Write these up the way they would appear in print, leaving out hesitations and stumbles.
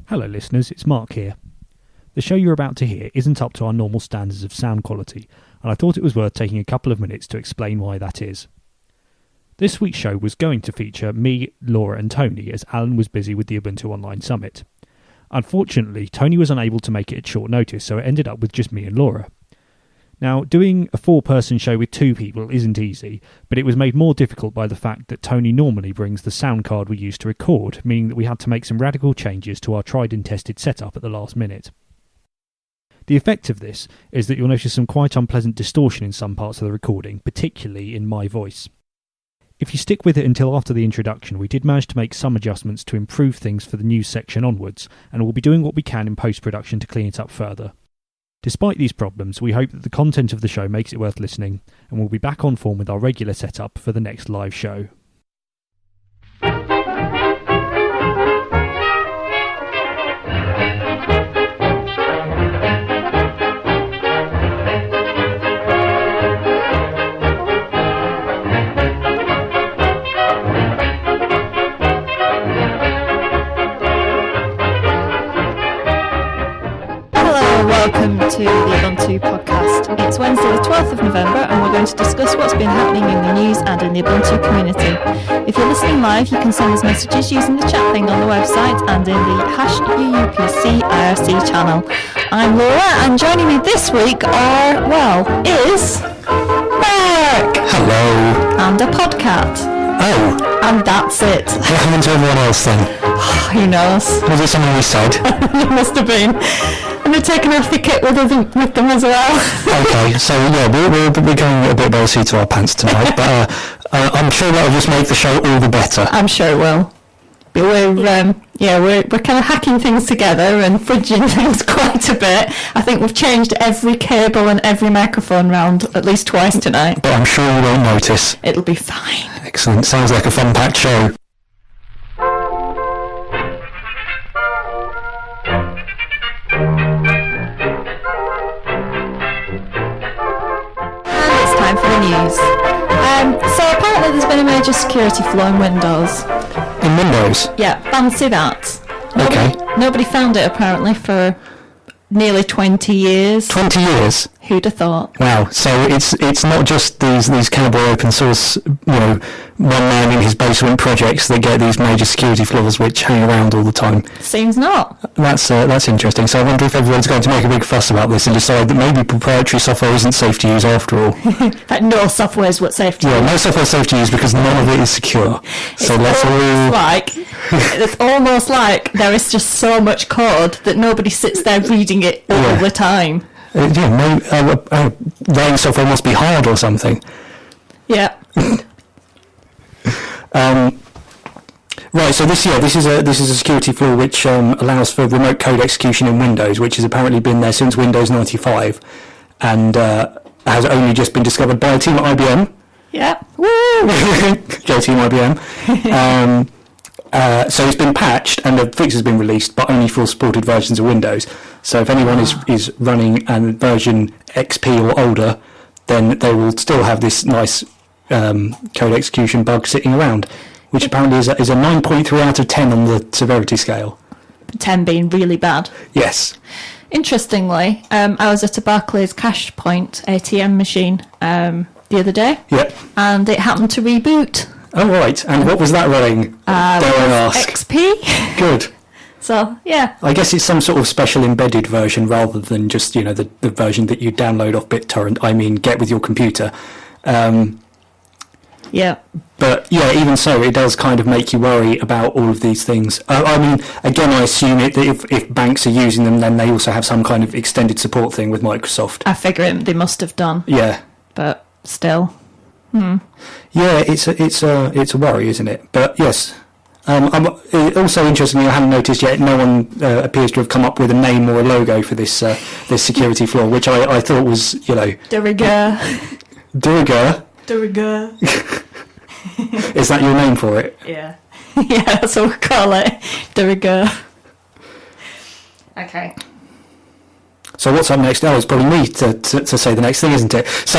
Hello listeners, it's Mark here. The show you're about to hear isn't up to our normal standards of sound quality, and I thought it was worth taking a couple of minutes to explain why that is. This week's show was going to feature me, Laura and Tony, as Alan was busy with the Ubuntu Online Summit. Unfortunately, Tony was unable to make it at short notice, so it ended up with just me and Laura. Now, doing a four-person show with two people isn't easy, but it was made more difficult by the fact that Tony normally brings the sound card we use to record, meaning that we had to make some radical changes to our tried and tested setup at the last minute. The effect of this is that you'll notice some quite unpleasant distortion in some parts of the recording, particularly in my voice. If you stick with it until after the introduction, we did manage to make some adjustments to improve things for the news section onwards, and we'll be doing what we can in post-production to clean it up further. Despite these problems, we hope that the content of the show makes it worth listening, and we'll be back on form with our regular setup for the next live show. Welcome to the Ubuntu podcast. It's Wednesday the 12th of November and we're going to discuss what's been happening in the news and in the Ubuntu community. If you're listening live, you can send us messages using the chat thing on the website and in the #UUPC IRC channel. I'm Laura and joining me this week is Mark. Hello. And a podcat. Oh. And that's it. What happened to everyone else then? Who knows? Was it something we said? It must have been. And they're taking off the kit with them as well. Okay, so yeah, we're going a bit by the seat of our pants tonight, but I'm sure that'll just make the show all the better. I'm sure it will. But we're kind of hacking things together and fridging things quite a bit. I think we've changed every cable and every microphone round at least twice tonight. But I'm sure you won't notice. It'll be fine. Excellent. Sounds like a fun-packed show. News. So apparently there's been a major security flaw in Windows. In Windows? Yeah, fancy that. Nobody found it apparently for nearly 20 years. 20 years? Who'd have thought? Wow. So it's not just these cowboy open source, one man in his basement projects that get these major security flaws which hang around all the time. Seems not. That's interesting. So I wonder if everyone's going to make a big fuss about this and decide that maybe proprietary software isn't safe to use after all. That no software is what's safe to use. Yeah, no software is safe to use because none of it is secure. It's almost like there is just so much code that nobody sits there reading it all the time. Writing software must be hard or something. Yeah. Right. So this is a security flaw which allows for remote code execution in Windows, which has apparently been there since Windows 95, and has only just been discovered by a team at IBM. Yeah. Woo! Go Team IBM. So it's been patched and the fix has been released, but only for supported versions of Windows. So if anyone is running a version XP or older, then they will still have this nice code execution bug sitting around, which apparently is a 9.3 out of 10 on the severity scale. 10 being really bad. Yes. Interestingly, I was at a Barclays Cash Point ATM machine the other day. Yep. And it happened to reboot. Oh, right. And what was that running? Dare I ask? XP. Good. So, yeah. I guess it's some sort of special embedded version rather than just, the version that you download off BitTorrent. I mean, get with your computer. Yeah. But, yeah, even so, it does kind of make you worry about all of these things. I mean, again, I assume that if banks are using them, then they also have some kind of extended support thing with Microsoft. I figure they must have done. Yeah. But still. Yeah, it's a worry, isn't it? But yes, also interestingly, I haven't noticed yet. No one appears to have come up with a name or a logo for this security flaw, which I thought was de rigueur. De rigueur. De rigueur. Is that your name for it? Yeah. Yeah, that's what we call it. De rigueur. Okay. So what's up next? Oh, it's probably me to say the next thing, isn't it? So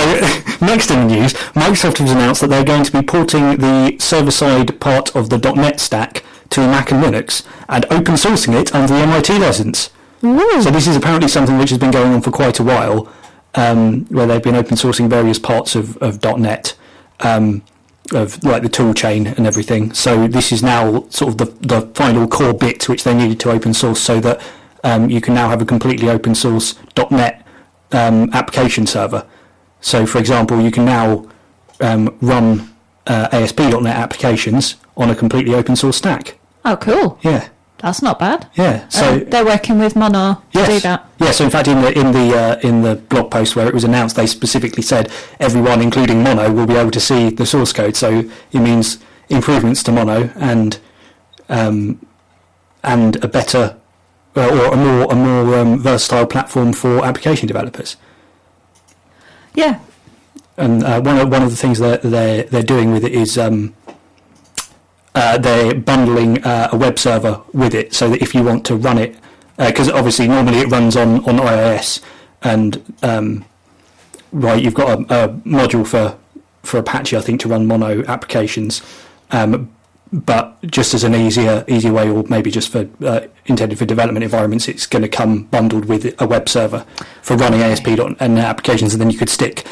next in the news, Microsoft has announced that they're going to be porting the server-side part of the .NET stack to Mac and Linux and open sourcing it under the MIT license. Ooh. So this is apparently something which has been going on for quite a while, where they've been open sourcing various parts of .NET, of like the tool chain and everything. So this is now sort of the final core bit which they needed to open source, so that you can now have a completely open source .NET application server. So, for example, you can now run ASP.NET applications on a completely open source stack. Oh, cool. Yeah. That's not bad. Yeah. So they're working with Mono to do that. Yeah. So in fact, in the blog post where it was announced, they specifically said everyone, including Mono, will be able to see the source code. So it means improvements to Mono and a better or a more versatile platform for application developers. Yeah. And one of the things that they're doing with it is they're bundling a web server with it, so that if you want to run it, because obviously normally it runs on iOS, and right, you've got a module for Apache, I think, to run Mono applications, but just as an easier way, or maybe just for intended for development environments, it's going to come bundled with a web server for running ASP.NET applications, and then you could stick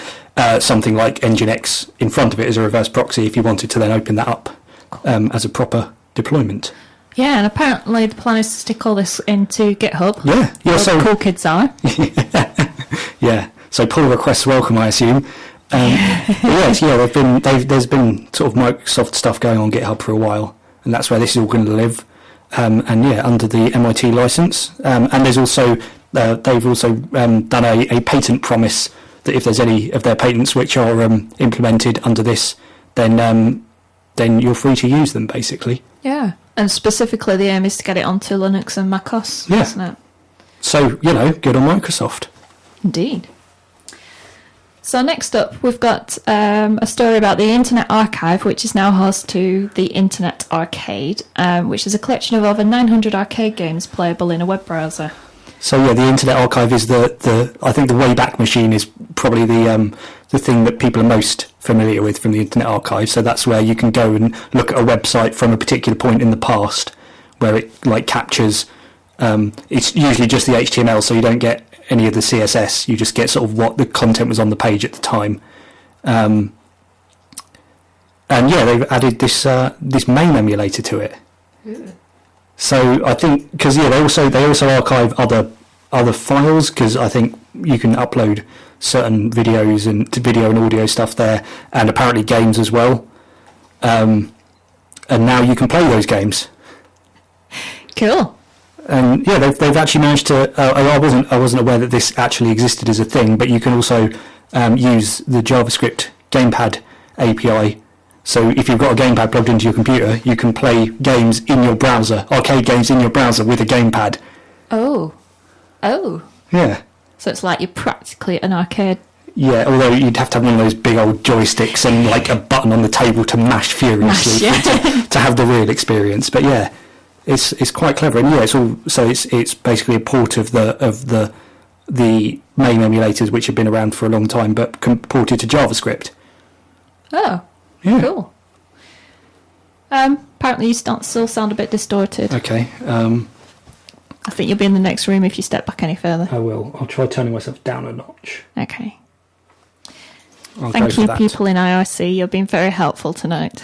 something like Nginx in front of it as a reverse proxy if you wanted to then open that up as a proper deployment. Yeah, and apparently the plan is to stick all this into GitHub. Yeah. So cool kids are. Yeah. So pull requests welcome, I assume. There's been sort of Microsoft stuff going on GitHub for a while, and that's where this is all going to live. Under the MIT license. And there's also they've also done a patent promise that if there's any of their patents which are implemented under this, then you're free to use them, basically. Yeah, and specifically the aim is to get it onto Linux and macOS, isn't it? So, good on Microsoft. Indeed. So next up, we've got a story about the Internet Archive, which is now host to the Internet Arcade, which is a collection of over 900 arcade games playable in a web browser. So yeah, the Internet Archive is I think the Wayback Machine is probably the thing that people are most familiar with from the Internet Archive. So that's where you can go and look at a website from a particular point in the past, where it like captures. It's usually just the HTML, so you don't get any of the CSS. You just get sort of what the content was on the page at the time. And yeah, they've added this MAME emulator to it. Ooh. So I think because they also archive other files, because I think you can upload certain videos and video and audio stuff there, and apparently games as well. And now you can play those games. Cool. And yeah, they've actually managed to. I wasn't aware that this actually existed as a thing, but you can also use the JavaScript gamepad API. So if you've got a gamepad plugged into your computer, you can play games in your browser, arcade games in your browser with a gamepad. Oh. Yeah. So it's like you're practically at an arcade. Yeah, although you'd have to have one of those big old joysticks and like a button on the table to mash furiously to have the real experience. But yeah, it's quite clever, and yeah, it's basically a port of the MAME emulators, which have been around for a long time, but ported to JavaScript. Oh. Yeah. Cool. Apparently you still sound a bit distorted. Okay. I think you'll be in the next room if you step back any further. I will. I'll try turning myself down a notch. Okay. I'll Thank you, people in IRC. You've been very helpful tonight.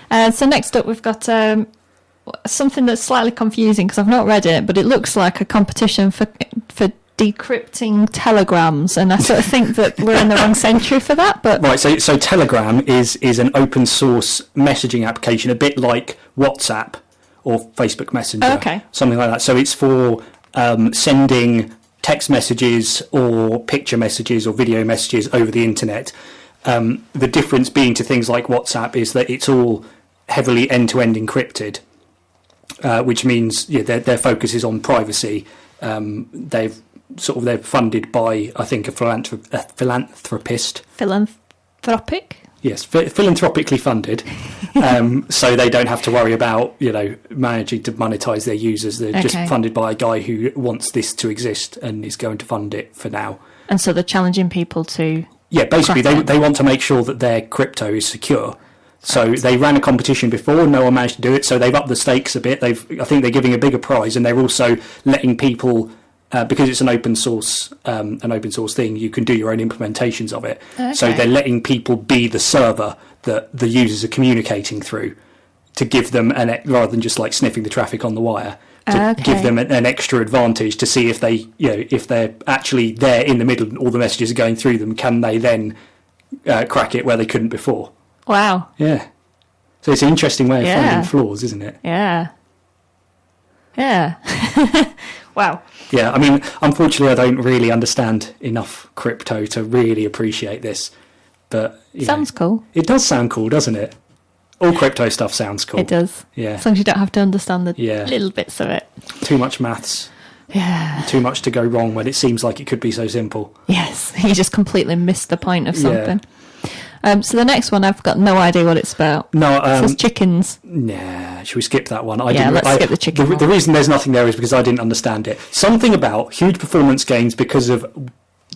So next up, we've got something that's slightly confusing because I've not read it, but it looks like a competition for decrypting telegrams, and I sort of think that we're in the wrong century for that. But right, so Telegram is an open source messaging application, a bit like WhatsApp or Facebook Messenger, something like that. So it's for sending text messages or picture messages or video messages over the internet. The difference being to things like WhatsApp is that it's all heavily end-to-end encrypted, which means their focus is on privacy. They're funded by, I think, a philanthropist. Philanthropic? Yes, philanthropically funded. So they don't have to worry about managing to monetize their users. They're just funded by a guy who wants this to exist and is going to fund it for now. And so they're challenging people to... Yeah, basically they want to make sure that their crypto is secure. So they ran a competition before, no one managed to do it, so they've upped the stakes a bit. I think they're giving a bigger prize, and they're also letting people, because it's an open source thing, you can do your own implementations of it. Okay. So they're letting people be the server that the users are communicating through, to give them rather than just like sniffing the traffic on the wire, to give them an extra advantage to see if they, if they're actually there in the middle and all the messages are going through them, can they then crack it where they couldn't before? Wow. Yeah. So it's an interesting way of finding flaws, isn't it? Yeah. Yeah. Wow. Yeah, I mean, unfortunately, I don't really understand enough crypto to really appreciate this. But sounds cool. It does sound cool, doesn't it? All crypto stuff sounds cool. It does. Yeah. As long as you don't have to understand the little bits of it. Too much maths. Yeah. Too much to go wrong when it seems like it could be so simple. Yes. You just completely missed the point of something. So the next one, I've got no idea what it's about. No, it says chickens. Nah, should we skip that one? Let's skip the chicken one. The reason there's nothing there is because I didn't understand it. Something about huge performance gains because of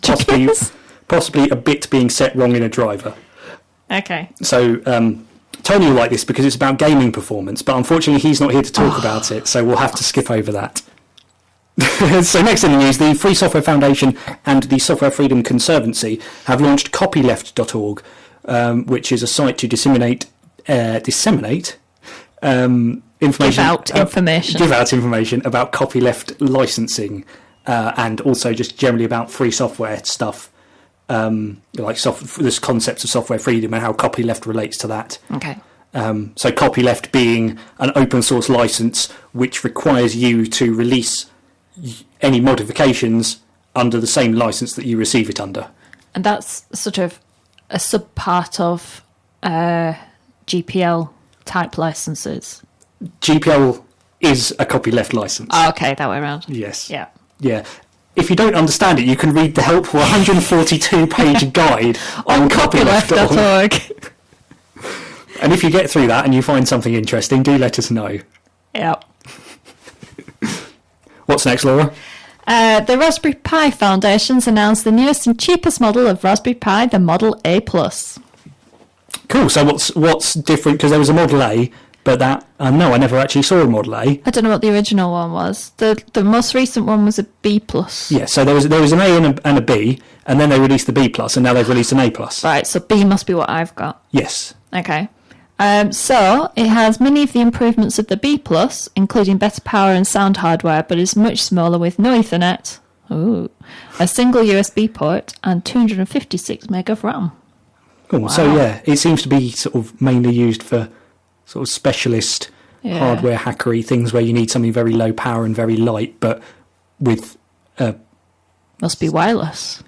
possibly a bit being set wrong in a driver. Okay. So Tony will like this because it's about gaming performance, but unfortunately he's not here to talk about it, so we'll have to skip over that. So next in the news, the Free Software Foundation and the Software Freedom Conservancy have launched copyleft.org, which is a site to disseminate information. Give out information about copyleft licensing, and also just generally about free software stuff, this concepts of software freedom and how copyleft relates to that. Okay. So copyleft being an open source license which requires you to release any modifications under the same license that you receive it under. And that's sort of a sub-part of GPL type licenses. GPL is a copyleft license. Oh, okay, that way around. Yes. Yeah. Yeah. If you don't understand it, you can read the helpful 142-page guide on copyleft.org. And if you get through that and you find something interesting, do let us know. Yep. What's next, Laura? The Raspberry Pi Foundation's announced the newest and cheapest model of Raspberry Pi, the Model A+. Cool. So what's different? Because there was a Model A, but no, I never actually saw a Model A. I don't know what the original one was. The most recent one was a B+. Yeah, so there was an A and a B, and then they released the B+, and now they've released an A+. Right, so B must be what I've got. Yes. Okay. So it has many of the improvements of the B+, including better power and sound hardware, but is much smaller with no Ethernet, a single USB port, and 256 meg of RAM. Cool. Wow. So yeah, it seems to be sort of mainly used for sort of specialist hardware hackery things where you need something very low power and very light, but with must be wireless.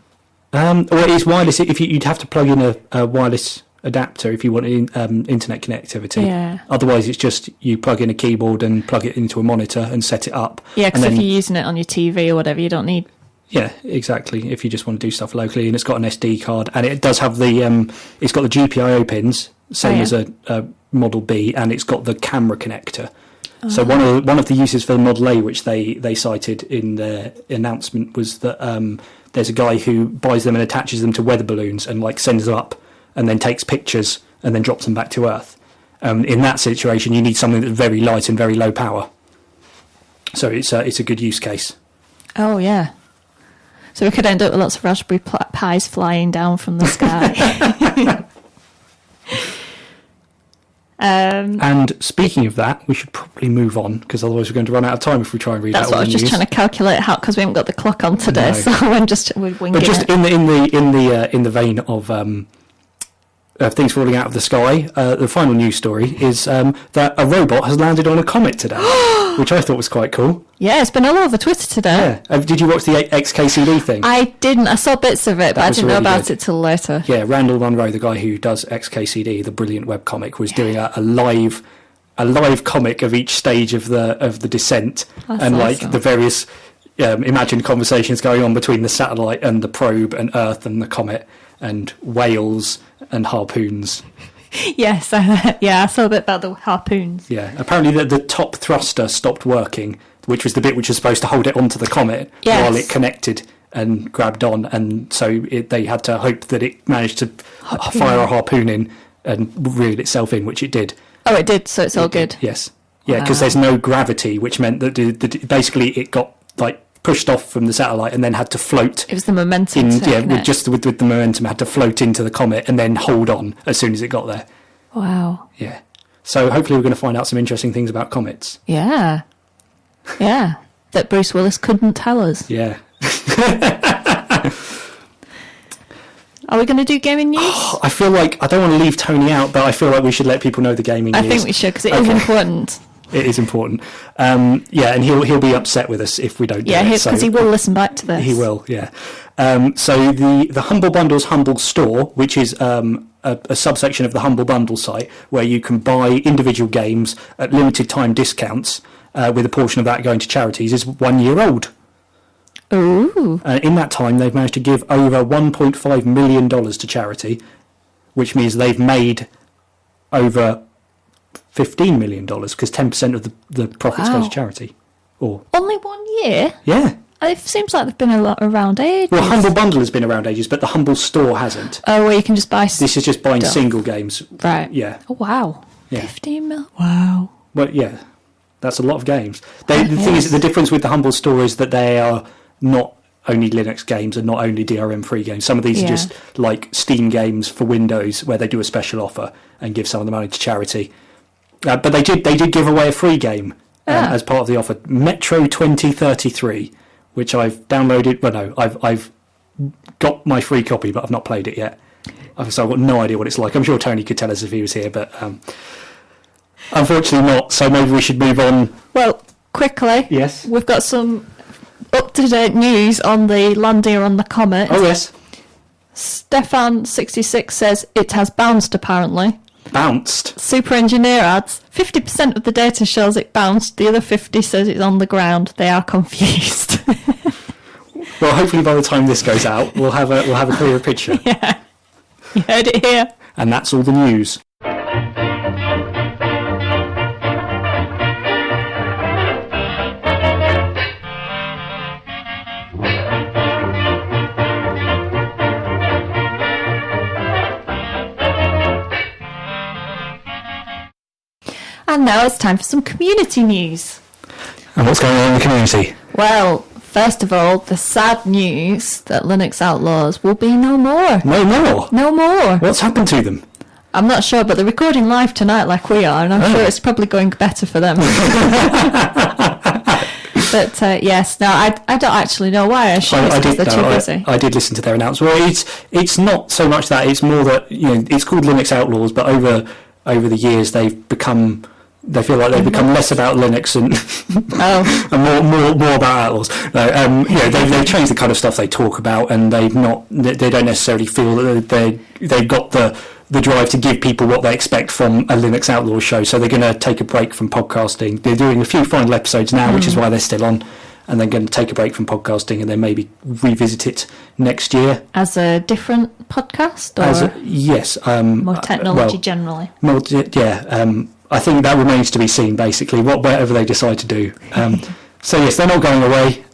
Well, it's wireless. If you'd have to plug in a wireless adapter if you want internet connectivity. Yeah. Otherwise, it's just you plug in a keyboard and plug it into a monitor and set it up. Yeah, because if you're using it on your TV or whatever, you don't need. Yeah, exactly. If you just want to do stuff locally, and it's got an SD card, and it does have it's got the GPIO pins, same as a Model B, and it's got the camera connector. So one of the uses for the Model A, which they cited in their announcement, was that there's a guy who buys them and attaches them to weather balloons and sends them up, and then takes pictures and then drops them back to Earth. In that situation, you need something that's very light and very low power. So it's a good use case. Oh yeah. So we could end up with lots of Raspberry Pis flying down from the sky. And speaking of that, we should probably move on because otherwise we're going to run out of time if we try and read. That's what I was just trying to calculate how, because we haven't got the clock on today, so we're winging it. But just in the vein of things falling out of the sky, the final news story is that a robot has landed on a comet today, which I thought was quite cool. Yeah, it's been all over Twitter today. Yeah. Did you watch the XKCD thing? I didn't. I saw bits of it, but I didn't know about it till later. Yeah, Randall Munro, the guy who does XKCD, the brilliant webcomic, was doing a live comic of each stage of the descent. That's and awesome. the various imagined conversations going on between the satellite and the probe and Earth and the comet and whales and harpoons. Yes, I saw a bit about the harpoons. Yeah, apparently the top thruster stopped working, which was the bit which was supposed to hold it onto the comet while it connected and grabbed on, and so they had to hope that it managed to fire a harpoon in and reel itself in, which it did. Oh, it did, so it's all good. Yes. Yeah, because there's no gravity, which meant that basically it got like pushed off from the satellite and then had to float. It was the momentum. With the momentum, had to float into the comet and then hold on as soon as it got there. Wow. Yeah. So hopefully we're going to find out some interesting things about comets. Yeah. Yeah. That Bruce Willis couldn't tell us. Yeah. Are we going to do gaming news? I feel like I don't want to leave Tony out, but I feel like we should let people know the gaming news. I think we should, because it is important. It is important. Yeah, and he'll be upset with us if we don't do it. Yeah, because he will listen back to this. He will, yeah. So the Humble Bundle's Humble Store, which is a subsection of the Humble Bundle site, where you can buy individual games at limited time discounts, with a portion of that going to charities, is 1 year old. Ooh. In that time, they've managed to give over $1.5 million to charity, which means they've made over $15 million, because 10% of the profits go to charity. Only 1 year? Yeah. It seems like they've been around ages. Well, Humble Bundle has been around ages, but the Humble Store hasn't. Oh, where you can just buy This is just buying single games. Right. Yeah. Oh, wow. Yeah. 15 mil? Wow. Well, yeah. That's a lot of games. The thing is, the difference with the Humble Store is that they are not only Linux games and not only DRM-free games. Some of these are just like Steam games for Windows, where they do a special offer and give some of the money to charity. But they did give away a free game as part of the offer, Metro 2033, which I've downloaded. Well, no, I've got my free copy, but I've not played it yet. So I've got no idea what it's like. I'm sure Tony could tell us if he was here, but unfortunately not. So maybe we should move on. Well, quickly. Yes. We've got some up-to-date news on the landing on the comet. Oh, yes. Stefan66 says it has bounced, apparently. Bounced? Super Engineer adds, 50% of the data shows it bounced, the other 50 says it's on the ground. They are confused. Well, hopefully by the time this goes out, we'll have a clearer picture. Yeah. You heard it here. And that's all the news. And now it's time for some community news. And what's going on in the community? Well, first of all, the sad news that Linux Outlaws will be no more. No more? No more. What's happened to them? I'm not sure, but they're recording live tonight like we are, and I'm sure it's probably going better for them. But yes, no, I don't actually know why. I assume it's because they're too busy. I did listen to their announcement. Well, it's not so much that, it's more that, it's called Linux Outlaws, but over the years they feel like they've become less about Linux and and more about Outlaws. No, they've changed the kind of stuff they talk about, and they don't necessarily feel that they've got the drive to give people what they expect from a Linux Outlaws show. So they're going to take a break from podcasting. They're doing a few final episodes now, which is why they're still on, and they're going to take a break from podcasting and then maybe revisit it next year as a different podcast, or yes, more technology generally. I think that remains to be seen, basically, whatever they decide to do. So yes, they're not going away.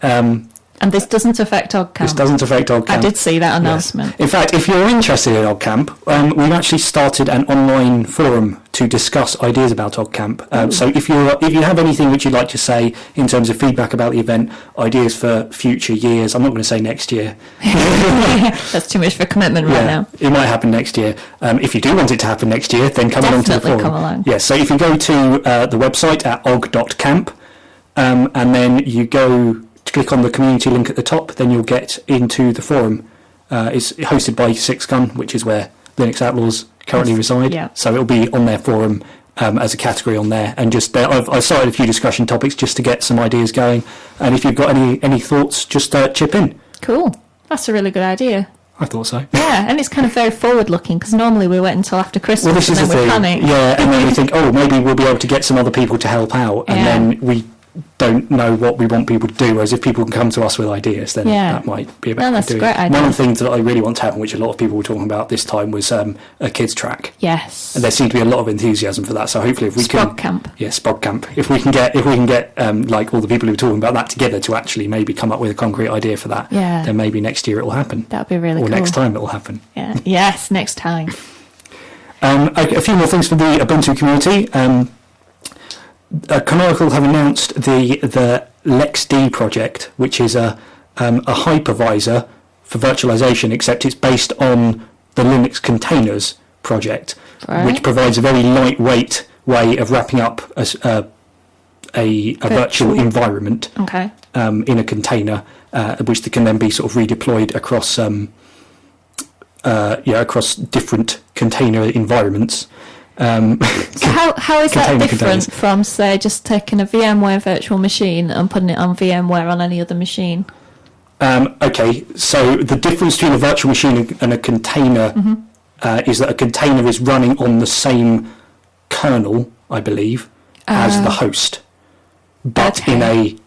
And this doesn't affect OggCamp. This doesn't affect OggCamp. I did see that announcement. Yes. In fact, if you're interested in OggCamp, we've actually started an online forum to discuss ideas about OggCamp. So if you have anything which you'd like to say in terms of feedback about the event, ideas for future years, I'm not going to say next year. That's too much for commitment right now. It might happen next year. If you do want it to happen next year, then come along to the forum. Come along. Yeah, so if you go to the website at ogg.camp, and then you go to click on the community link at the top, then you'll get into the forum. It's hosted by Sixgun, which is where Linux Outlaws currently reside. Yeah. So it'll be on their forum as a category on there. And just I've started a few discussion topics just to get some ideas going. And if you've got any thoughts, just chip in. Cool. That's a really good idea. I thought so. Yeah, and it's kind of very forward-looking, because normally we wait until after Christmas, well, this and is then we panic. Yeah, and then we think, maybe we'll be able to get some other people to help out. And then we don't know what we want people to do, whereas if people can come to us with ideas, then that might be a better that's doing. A great idea. One of the things that I really want to happen, which a lot of people were talking about this time, was a kids track. Yes. And there seemed to be a lot of enthusiasm for that, so hopefully if we Sprog Camp. Yeah, Sprog Camp. If we can get like all the people who are talking about that together to actually maybe come up with a concrete idea for that, then maybe next year it will happen. That'd be really cool. Or next time it will happen. Yeah. Yes, next time. A few more things for the Ubuntu community. Canonical have announced the LexD project, which is a hypervisor for virtualization, except it's based on the Linux containers project, which provides a very lightweight way of wrapping up a virtual environment in a container, which can then be sort of redeployed across across different container environments. So how is that different containers from, say, just taking a VMware virtual machine and putting it on VMware on any other machine? Okay, so the difference between a virtual machine and a container is that a container is running on the same kernel, I believe, as the host, but in a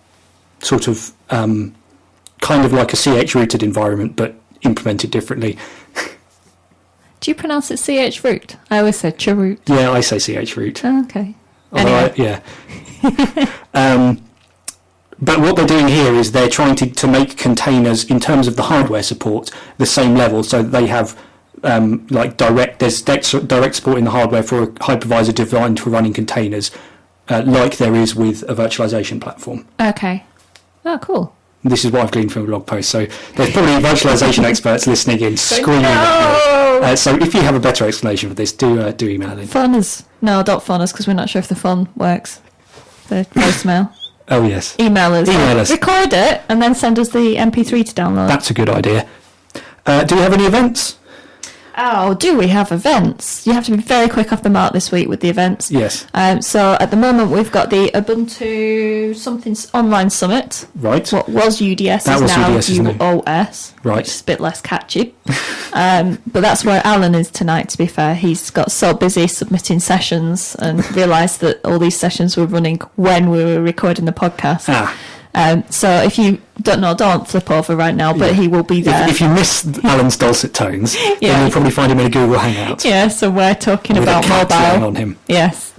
sort of kind of like a CH-rooted environment, but implemented differently. Do you pronounce it CH root? I always said chroot. Yeah, I say CH root. Oh, okay. Anyway. But what they're doing here is they're trying to make containers, in terms of the hardware support, the same level, so that they have there's direct support in the hardware for a hypervisor designed for running containers, like there is with a virtualization platform. Okay. Oh, cool. This is what I've gleaned from a blog post. So there's probably virtualization experts listening in, screaming at me. So if you have a better explanation for this, do email in. Don't phone us, because we're not sure if the phone works. The voicemail. Oh, yes. Email us. Record it and then send us the MP3 to download. That's a good idea. Do we have any events? Oh, do we have events? You have to be very quick off the mark this week with the events. Yes. So at the moment we've got the Ubuntu something online summit. Right. What was UDS that is was now UDS, isn't it? UOS. Right. Which is a bit less catchy. But that's where Alan is tonight, to be fair. He's got so busy submitting sessions and realised that all these sessions were running when we were recording the podcast. So if you don't know, don't flip over right now, but he will be there. If you miss Alan's dulcet tones, then you'll probably find him in a Google Hangout. Yeah, so we're talking with about a cat mobile. on him. Yes.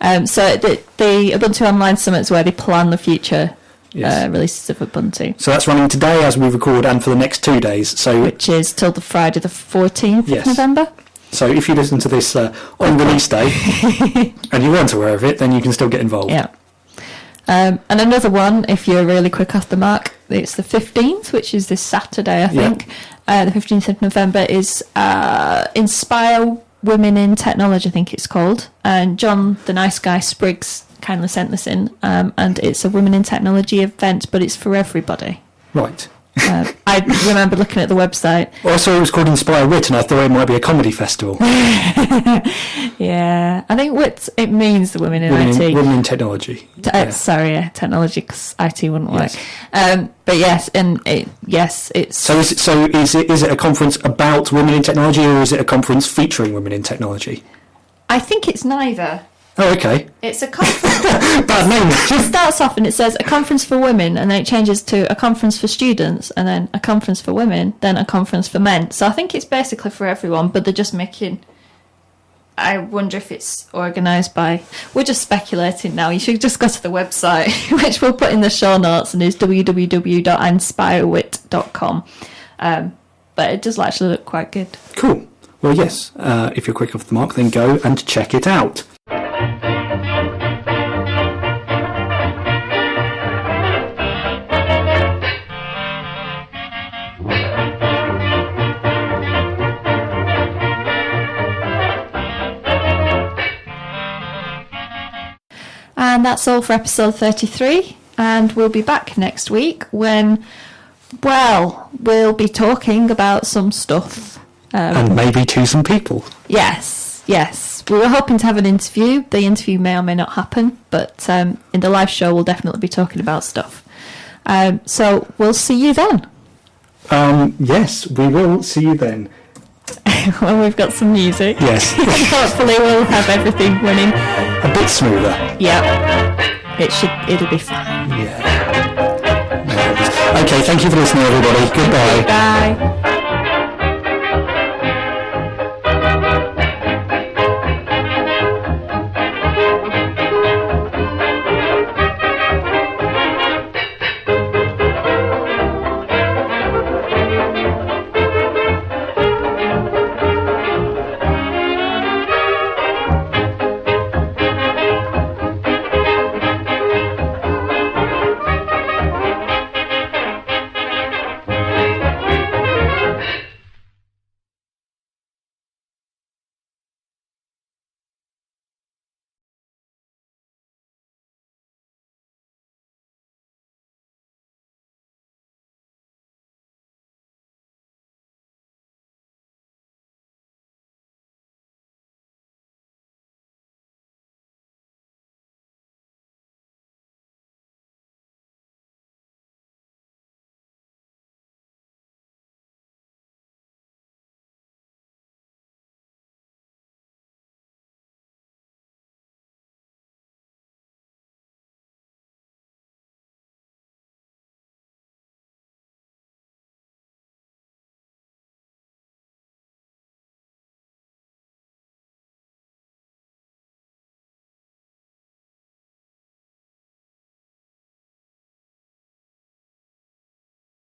So the Ubuntu Online Summit is where they plan the future releases of Ubuntu. So that's running today as we record and for the next 2 days. Which is till the Friday the 14th of November. So if you listen to this on release day and you weren't aware of it, then you can still get involved. Yeah. And another one, if you're really quick off the mark, it's the 15th, which is this Saturday, I think. The 15th of November is Inspire Women in Technology, I think it's called. And John, the nice guy, Spriggs, kindly sent this in. And it's a Women in Technology event, but it's for everybody. Right. I remember looking at the website. Well, I saw it was called Inspire Wit, and I thought it might be a comedy festival. Yeah, I think WIT, it means the women in IT. Women in technology. Technology, because IT wouldn't work. But yes, it's. So is it a conference about women in technology, or is it a conference featuring women in technology? I think it's neither. Oh, okay. It's a conference. Bad name. It starts off and it says a conference for women, and then it changes to a conference for students, and then a conference for women, then a conference for men. So I think it's basically for everyone, but they're just making. I wonder if it's organised by. We're just speculating now. You should just go to the website, which we'll put in the show notes, and is www.inspirewit.com. But it does actually look quite good. Cool. Well, yes. If you're quick off the mark, then go and check it out. And that's all for episode 33. And we'll be back next week when, well, we'll be talking about some stuff. And maybe to some people. Yes. We were hoping to have an interview. The interview may or may not happen, but in the live show we'll definitely be talking about stuff. So we'll see you then. Yes, we will see you then. Well, we've got some music. Yes. Hopefully we'll have everything running a bit smoother. Yep. It'll be fine. Yeah. Okay, thank you for listening, everybody. Goodbye. Bye.